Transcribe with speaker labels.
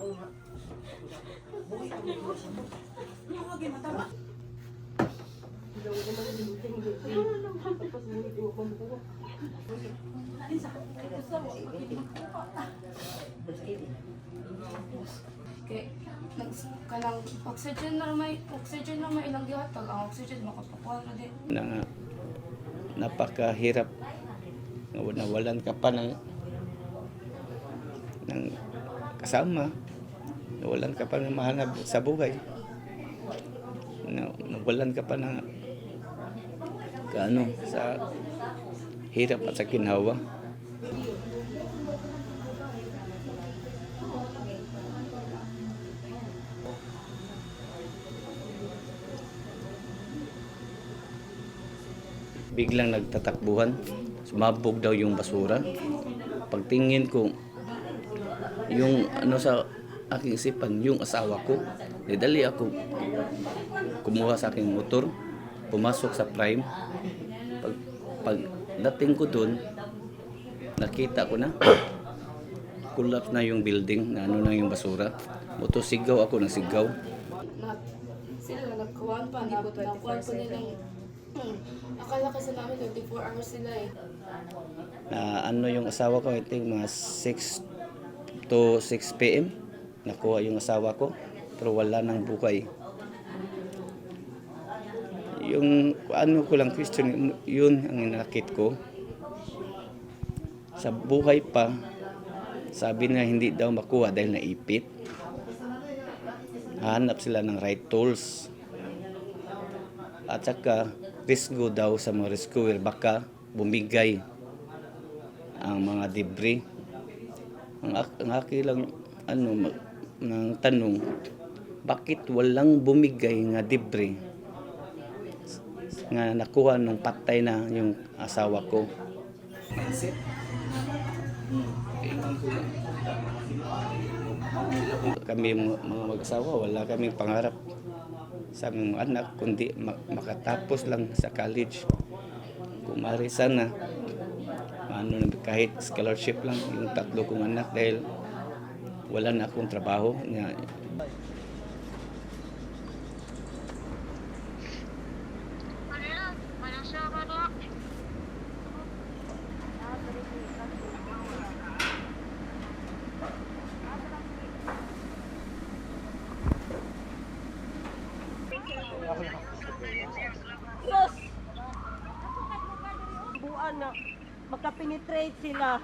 Speaker 1: Kay kanang oxygen na may ilang gihatag ang oxygen makapakuha na din.
Speaker 2: Napakahirap. Nawalan ka pa ng kasama. Nawalan ka pa ng mahanap sa buhay. Nawalan ka pa ng sa hirap at sa ginhawa. Biglang nagtatakbuhan, sumabog daw yung basura. Pagtingin ko, yung sa aking isipan, yung asawa ko, dali ako kumuha sa aking motor, pumasok sa Prime. Pag dating ko dun, nakita ko na collapse na yung building, na yung basura. Sigaw ako ng sigaw.
Speaker 1: Sila nagkuhan pa, nakuhan pa nilang akala kasi namin 24 hours sila eh.
Speaker 2: Yung asawa ko, I think mga 6 to 6 p.m. Nakuha yung asawa ko, pero wala nang buhay. Yung ko lang question, yun ang inakit ko. Sa buhay pa, sabi na hindi daw makuha dahil naipit. Hanap sila ng right tools. At saka, risgo daw sa mga rescuer, baka bumigay ang mga debris. Ang aking lang ng tanong, bakit walang bumigay nga debris nga nakuha nung patay na yung asawa ko? Kami mga mag-asawa, wala kaming pangarap sa aming mga anak, kundi makatapos lang sa college. Kumari sana, kahit scholarship lang, yung 3 kong anak, dahil wala na akong trabaho.
Speaker 3: Buwan na magka-penetrate sila.